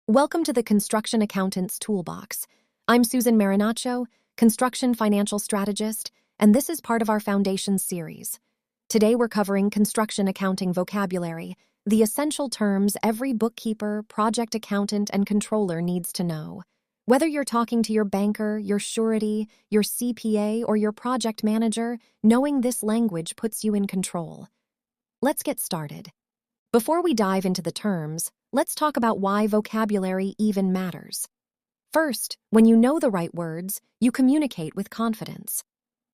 Welcome to the Construction Accountant's Toolbox. I'm Susan Marinaccio, Construction Financial Strategist, and this is part of our Foundations series. Today we're covering construction accounting vocabulary, the essential terms every bookkeeper, project accountant, and controller needs to know. Whether you're talking to your banker, your surety, your CPA, or your project manager, knowing this language puts you in control. Let's get started. Before we dive into the terms, let's talk about why vocabulary even matters. First, when you know the right words, you communicate with confidence.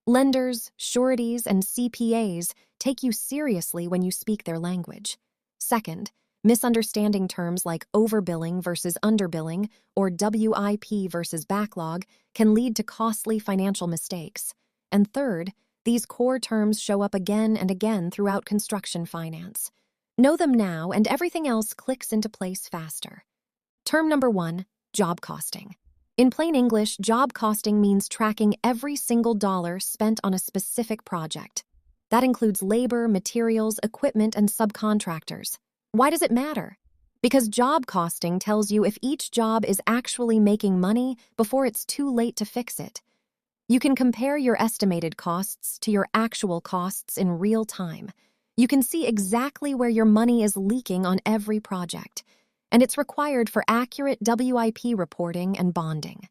Lenders, sureties, and CPAs take you seriously when you speak their language. Second, misunderstanding terms like overbilling versus underbilling or WIP versus backlog can lead to costly financial mistakes. And third, these core terms show up again and again throughout construction finance. Know them now, and everything else clicks into place faster. Term number 1, job costing. In plain English, job costing means tracking every single dollar spent on a specific project. That includes labor, materials, equipment, and subcontractors. Why does it matter? Because job costing tells you if each job is actually making money before it's too late to fix it. You can compare your estimated costs to your actual costs in real time. You can see exactly where your money is leaking on every project, and it's required for accurate WIP reporting and bonding.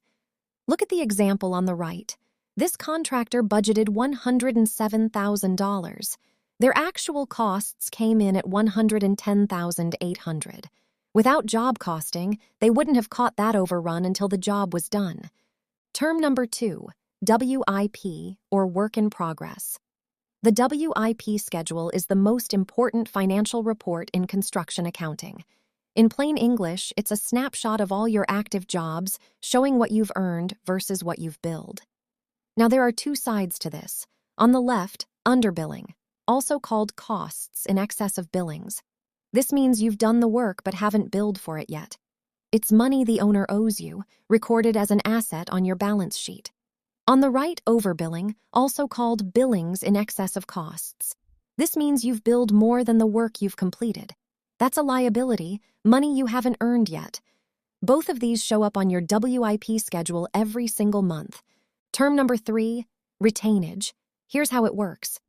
Look at the example on the right. This contractor budgeted $107,000. Their actual costs came in at $110,800. Without job costing, they wouldn't have caught that overrun until the job was done. Term number 2, WIP, or work in progress. The WIP schedule is the most important financial report in construction accounting. In plain English, it's a snapshot of all your active jobs, showing what you've earned versus what you've billed. Now, there are two sides to this. On the left, underbilling, also called costs in excess of billings. This means you've done the work but haven't billed for it yet. It's money the owner owes you, recorded as an asset on your balance sheet. On the right, overbilling, also called billings in excess of costs. This means you've billed more than the work you've completed. That's a liability, money you haven't earned yet. Both of these show up on your WIP schedule every single month. Term number 3, retainage. Here's how it works.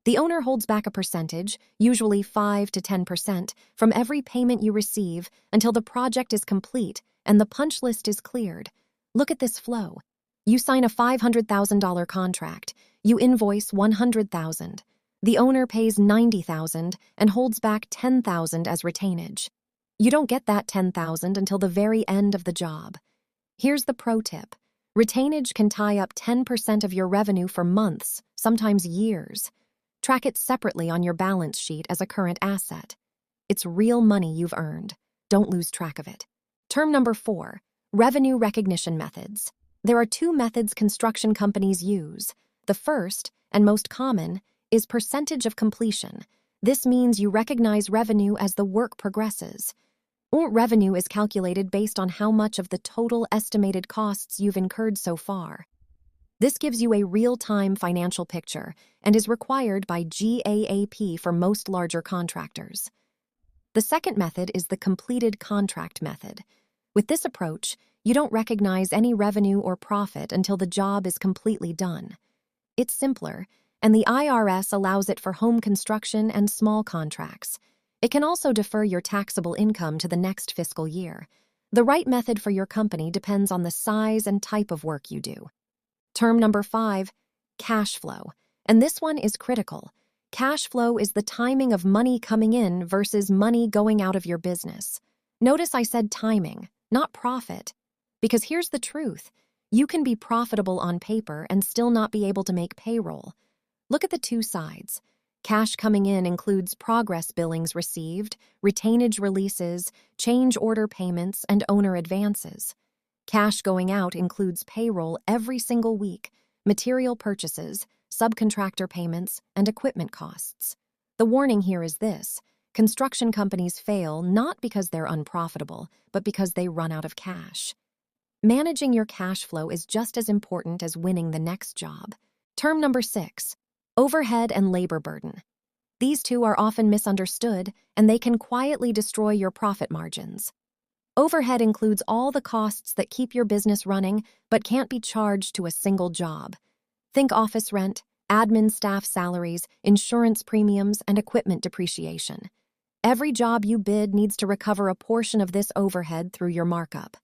The owner holds back a percentage, usually 5 to 10%, from every payment you receive until the project is complete and the punch list is cleared. Look at this flow. You sign a $500,000 contract. You invoice $100,000. The owner pays $90,000 and holds back $10,000 as retainage. You don't get that $10,000 until the very end of the job. Here's the pro tip. Retainage can tie up 10% of your revenue for months, sometimes years. Track it separately on your balance sheet as a current asset. It's real money you've earned. Don't lose track of it. Term number 4, revenue recognition methods. There are two methods construction companies use. The first, and most common, is percentage of completion. This means you recognize revenue as the work progresses. Revenue is calculated based on how much of the total estimated costs you've incurred so far. This gives you a real-time financial picture and is required by GAAP for most larger contractors. The second method is the completed contract method. With this approach, you don't recognize any revenue or profit until the job is completely done. It's simpler, and the IRS allows it for home construction and small contracts. It can also defer your taxable income to the next fiscal year. The right method for your company depends on the size and type of work you do. Term number 5, cash flow. And this one is critical. Cash flow is the timing of money coming in versus money going out of your business. Notice I said timing, not profit. Because here's the truth. You can be profitable on paper and still not be able to make payroll. Look at the two sides. Cash coming in includes progress billings received, retainage releases, change order payments, and owner advances. Cash going out includes payroll every single week, material purchases, subcontractor payments, and equipment costs. The warning here is this: construction companies fail not because they're unprofitable, but because they run out of cash. Managing your cash flow is just as important as winning the next job. Term number 6, overhead and labor burden. These two are often misunderstood, and they can quietly destroy your profit margins. Overhead includes all the costs that keep your business running but can't be charged to a single job. Think office rent, admin staff salaries, insurance premiums, and equipment depreciation. Every job you bid needs to recover a portion of this overhead through your markup.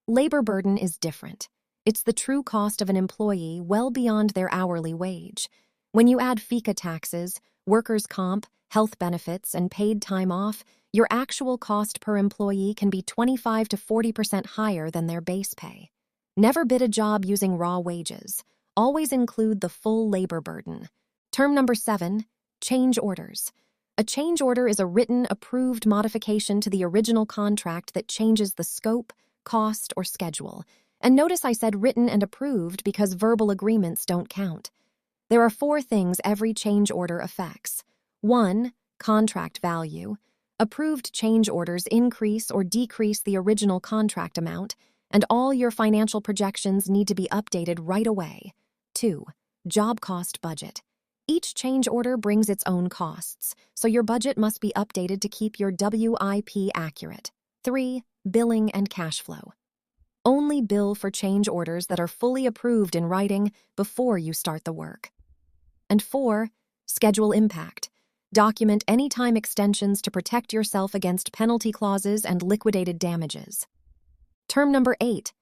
Labor burden is different. It's the true cost of an employee well beyond their hourly wage. When you add FICA taxes, workers' comp, health benefits, and paid time off, your actual cost per employee can be 25 to 40% higher than their base pay. Never bid a job using raw wages. Always include the full labor burden. Term number 7, change orders. A change order is a written, approved modification to the original contract that changes the scope, cost, or schedule. And notice I said written and approved because verbal agreements don't count. There are 4 things every change order affects. 1, contract value. Approved change orders increase or decrease the original contract amount, and all your financial projections need to be updated right away. 2, job cost budget. Each change order brings its own costs, so your budget must be updated to keep your WIP accurate. 3, billing and cash flow. Only bill for change orders that are fully approved in writing before you start the work. And 4, schedule impact. Document any time extensions to protect yourself against penalty clauses and liquidated damages. Term number 8,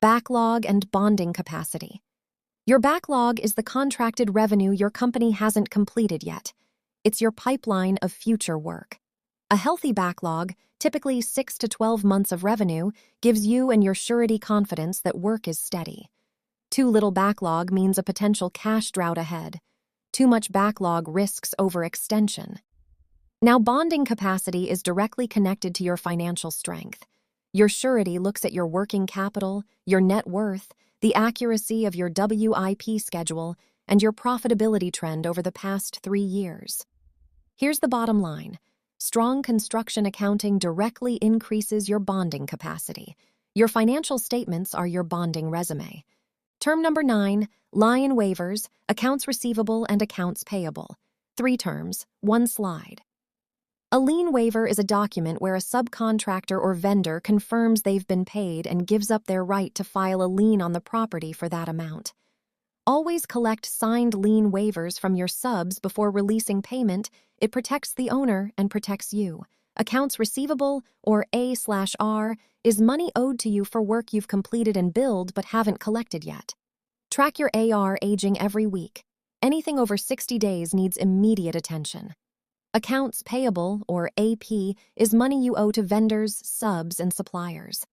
backlog and bonding capacity. Your backlog is the contracted revenue your company hasn't completed yet. It's your pipeline of future work. A healthy backlog, typically 6 to 12 months of revenue, gives you and your surety confidence that work is steady. Too little backlog means a potential cash drought ahead. Too much backlog risks overextension. Now, bonding capacity is directly connected to your financial strength. Your surety looks at your working capital, your net worth, the accuracy of your WIP schedule, and your profitability trend over the past 3 years. Here's the bottom line. Strong construction accounting directly increases your bonding capacity. Your financial statements are your bonding resume. Term number 9, line waivers, accounts receivable, and accounts payable. 3 terms, 1 slide. A lien waiver is a document where a subcontractor or vendor confirms they've been paid and gives up their right to file a lien on the property for that amount. Always collect signed lien waivers from your subs before releasing payment. It protects the owner and protects you. Accounts receivable, or A/R, is money owed to you for work you've completed and billed but haven't collected yet. Track your AR aging every week. Anything over 60 days needs immediate attention. Accounts payable, or AP, is money you owe to vendors, subs, and suppliers.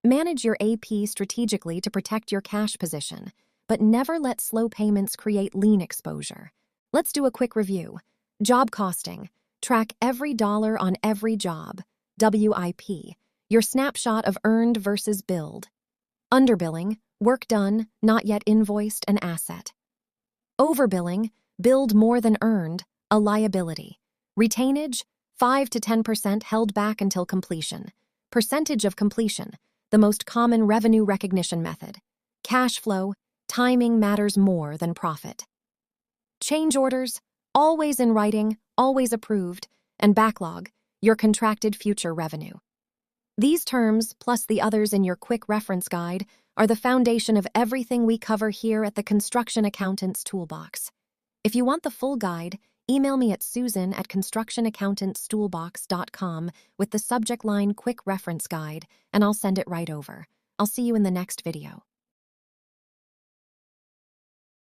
Manage your AP strategically to protect your cash position, but never let slow payments create lien exposure. Let's do a quick review. Job costing. Track every dollar on every job. WIP. Your snapshot of earned versus billed. Underbilling. Work done, not yet invoiced, an asset. Overbilling. Billed more than earned, a liability. Retainage. 5 to 10% held back until completion. Percentage of completion. The most common revenue recognition method. Cash flow. Timing matters more than profit. Change orders. Always in writing, always approved, and backlog, your contracted future revenue. These terms, plus the others in your quick reference guide, are the foundation of everything we cover here at the Construction Accountant's Toolbox. If you want the full guide, email me at susan@constructionaccountantstoolbox.com with the subject line Quick Reference Guide, and I'll send it right over. I'll see you in the next video.